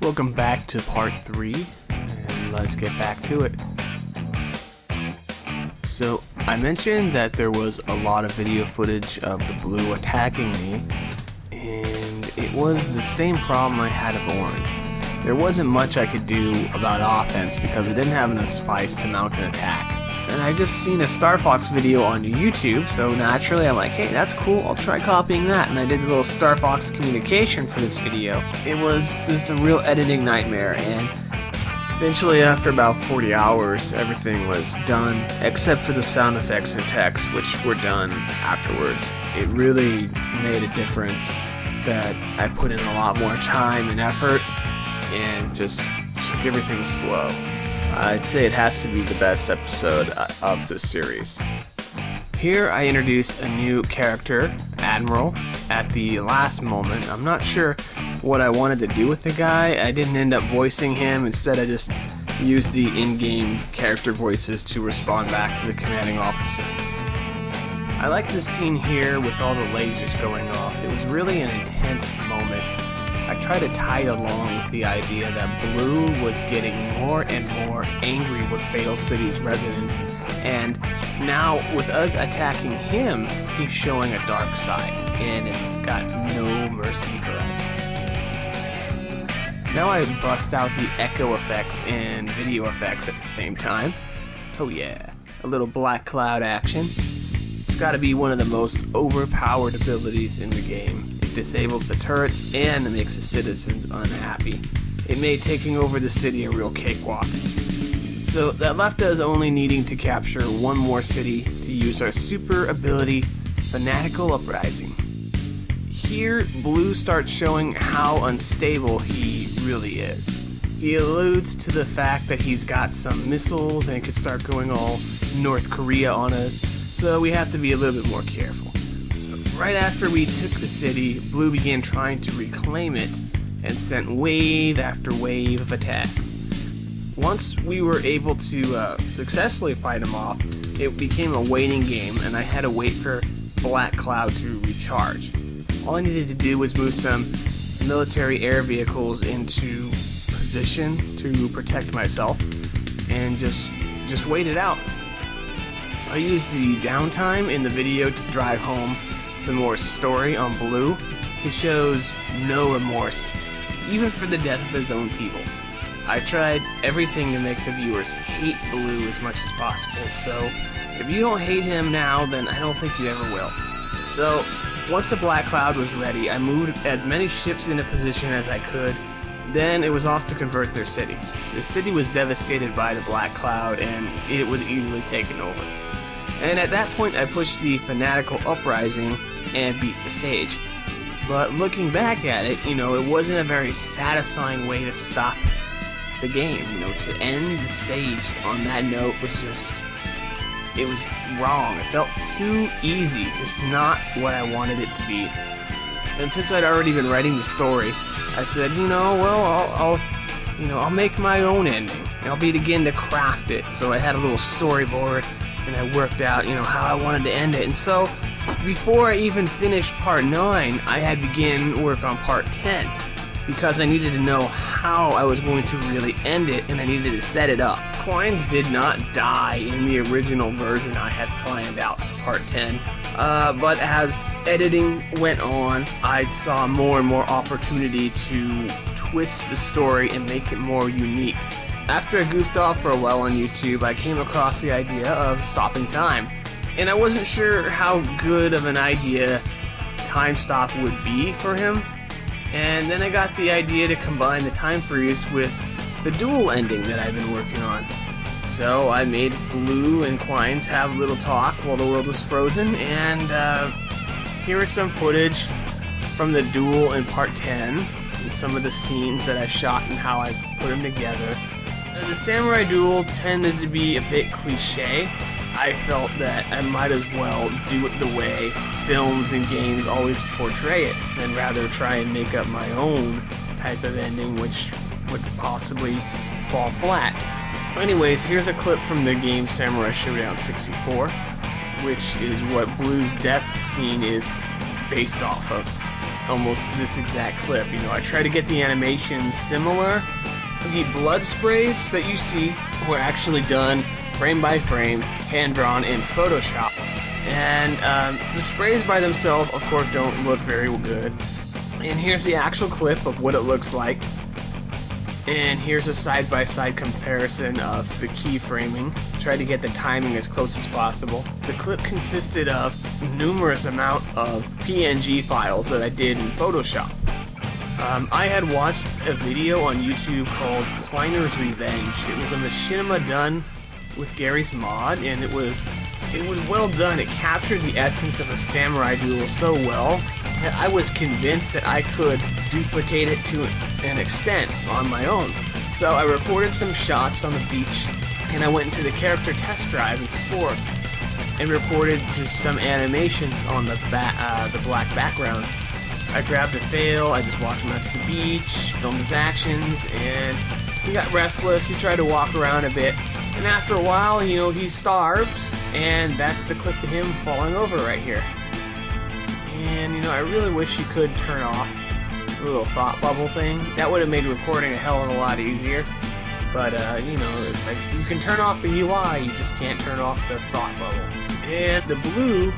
Welcome back to part 3, and let's get back to it. So, I mentioned that there was a lot of video footage of the blue attacking me, and it was the same problem I had of orange. There wasn't much I could do about offense because I didn't have enough spice to mount an attack. And I just seen a Star Fox video on YouTube, so naturally I'm like, hey, that's cool, I'll try copying that. And I did a little Star Fox communication for this video. It was just a real editing nightmare, and eventually after about 40 hours, everything was done, except for the sound effects and text, which were done afterwards. It really made a difference that I put in a lot more time and effort, and just took everything slow. I'd say it has to be the best episode of the series. Here I introduce a new character, Admiral, at the last moment. I'm not sure what I wanted to do with the guy. I didn't end up voicing him. Instead I just used the in-game character voices to respond back to the commanding officer. I like this scene here with all the lasers going off. It was really an intense moment. I try to tie it along with the idea that Blue was getting more and more angry with Fatal City's residents, and now with us attacking him, he's showing a dark side, and it's got no mercy for us. Now I bust out the echo effects and video effects at the same time. Oh yeah, a little black cloud action. It's gotta be one of the most overpowered abilities in the game. Disables the turrets and makes the citizens unhappy. It made taking over the city a real cakewalk. So that left us only needing to capture one more city to use our super ability, Fanatical Uprising. Here, Blue starts showing how unstable he really is. He alludes to the fact that he's got some missiles and could start going all North Korea on us, so we have to be a little bit more careful. Right after we took the city, Blue began trying to reclaim it and sent wave after wave of attacks. Once we were able to successfully fight him off, it became a waiting game, and I had to wait for Black Cloud to recharge. All I needed to do was move some military air vehicles into position to protect myself and just wait it out. I used the downtime in the video to drive home some more story on Blue. He shows no remorse, even for the death of his own people. I tried everything to make the viewers hate Blue as much as possible, so if you don't hate him now, then I don't think you ever will. So, once the Black Cloud was ready, I moved as many ships into position as I could. Then it was off to convert their city. The city was devastated by the Black Cloud, and it was easily taken over. And at that point I pushed the Fanatical Uprising and beat the stage. But looking back at it, it wasn't a very satisfying way to stop the game. To end the stage on that note was it was wrong. It felt too easy, just not what I wanted it to be. And since I'd already been writing the story, I said, I'll make my own ending. And I'll begin to craft it. So I had a little storyboard, and I worked out, how I wanted to end it. And so, before I even finished part 9, I had begun work on part 10, because I needed to know how I was going to really end it, and I needed to set it up. Coins did not die in the original version I had planned out for part 10, but as editing went on, I saw more and more opportunity to twist the story and make it more unique. After I goofed off for a while on YouTube, I came across the idea of stopping time. And I wasn't sure how good of an idea time stop would be for him. And then I got the idea to combine the time freeze with the dual ending that I've been working on. So I made Blue and Quines have a little talk while the world was frozen, and here is some footage from the duel in part 10, and some of the scenes that I shot and how I put them together. The samurai duel tended to be a bit cliche. I felt that I might as well do it the way films and games always portray it, than rather try and make up my own type of ending, which would possibly fall flat. Anyways, here's a clip from the game Samurai Shodown 64, which is what Blue's death scene is based off of. almost this exact clip. You know, I try to get the animation similar. The blood sprays that you see were actually done frame by frame, hand-drawn in Photoshop. And the sprays by themselves, of course, don't look very good. And here's the actual clip of what it looks like. And here's a side-by-side comparison of the keyframing. Try to get the timing as close as possible. The clip consisted of numerous amount of PNG files that I did in Photoshop. I had watched a video on YouTube called Kleiner's Revenge. It was a machinima done with Gary's mod, and it was well done. It captured the essence of a samurai duel so well that I was convinced that I could duplicate it to an extent on my own. So I recorded some shots on the beach, and I went into the character test drive in Spore and recorded just some animations on the black background. I grabbed a fail, I just walked him out to the beach, filmed his actions, and he got restless. He tried to walk around a bit, and after a while, you know, he starved, and that's the clip of him falling over right here. And, you know, I really wish you could turn off the little thought bubble thing. That would have made recording a hell of a lot easier. But, you know, it's like, you can turn off the UI, you just can't turn off the thought bubble. And the blue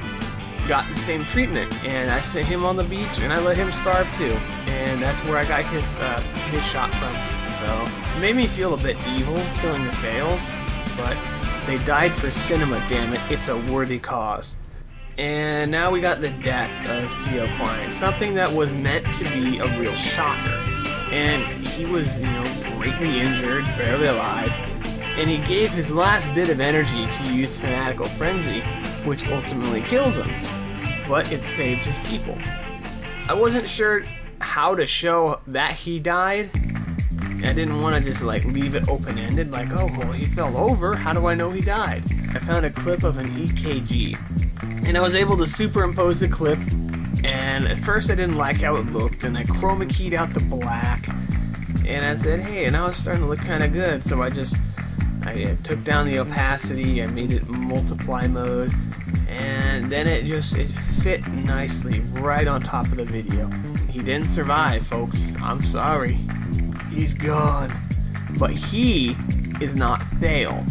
got the same treatment, and I sent him on the beach, and I let him starve too. And that's where I got his shot from. So, it made me feel a bit evil, killing the fails, but they died for cinema, damn it. It's a worthy cause. And now we got the death of CO Klein, something that was meant to be a real shocker. And he was, you know, greatly injured, barely alive, and he gave his last bit of energy to use Fanatical Frenzy, which ultimately kills him, but it saves his people. I wasn't sure how to show that he died. I didn't want to just like leave it open-ended, like, oh, well, he fell over, how do I know he died? I found a clip of an EKG, and I was able to superimpose the clip, and at first I didn't like how it looked, and I chroma keyed out the black, and I said, hey, now it's starting to look kind of good, so I took down the opacity, I made it multiply mode, and then it fit nicely right on top of the video. He didn't survive, folks. I'm sorry. He's gone. But he is not Fail.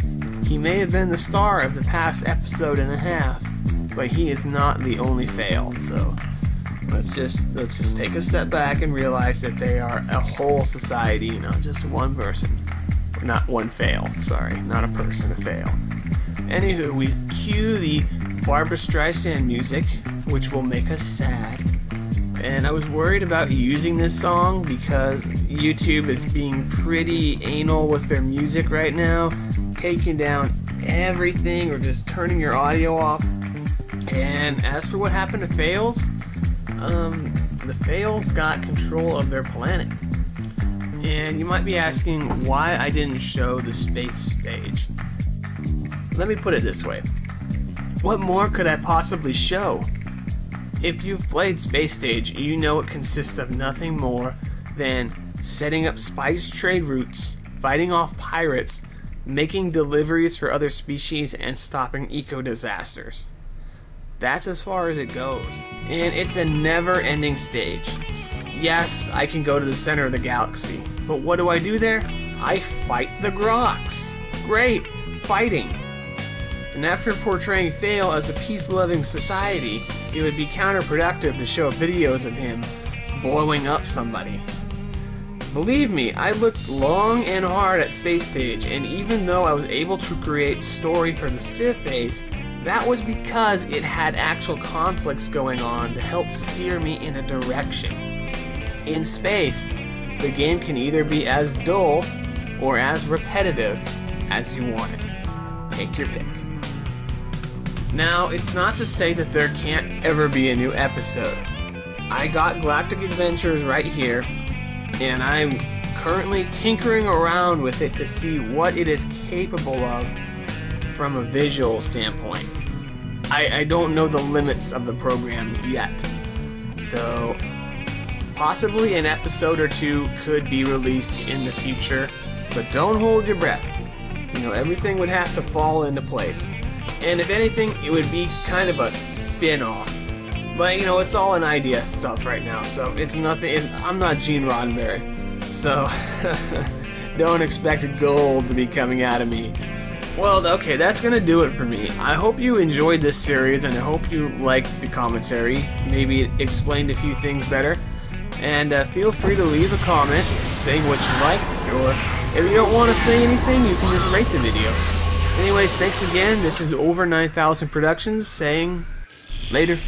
He may have been the star of the past episode and a half, but he is not the only Fail. So let's just take a step back and realize that they are a whole society, not just one person. Not one Fail, sorry, not a person, a Fail. Anywho, we cue the Barbra Streisand music, which will make us sad. And I was worried about using this song because YouTube is being pretty anal with their music right now, taking down everything or just turning your audio off. And as for what happened to Fails, the Fails got control of their planet. And you might be asking why I didn't show the space stage. Let me put it this way. What more could I possibly show? If you've played Space Stage, you know it consists of nothing more than setting up spice trade routes, fighting off pirates, making deliveries for other species, and stopping eco-disasters. That's as far as it goes. And it's a never-ending stage. Yes, I can go to the center of the galaxy, but what do I do there? I fight the Groks. Great, fighting. And after portraying Fail as a peace-loving society, it would be counterproductive to show videos of him blowing up somebody. Believe me, I looked long and hard at Space Stage, and even though I was able to create story for the Civ phase, that was because it had actual conflicts going on to help steer me in a direction. In space, the game can either be as dull or as repetitive as you want it. Take your pick. Now, it's not to say that there can't ever be a new episode. I got Galactic Adventures right here, and I'm currently tinkering around with it to see what it is capable of from a visual standpoint. I don't know the limits of the program yet, so possibly an episode or two could be released in the future, but don't hold your breath. You know, everything would have to fall into place. And if anything, it would be kind of a spin-off. But, you know, it's all an idea stuff right now, so it's nothing. I'm not Gene Roddenberry, so don't expect gold to be coming out of me. Well, okay, that's gonna do it for me. I hope you enjoyed this series, and I hope you liked the commentary. Maybe it explained a few things better. And feel free to leave a comment saying what you liked, or if you don't want to say anything, you can just rate the video. Anyways, thanks again. This is Over 9000 Productions saying later.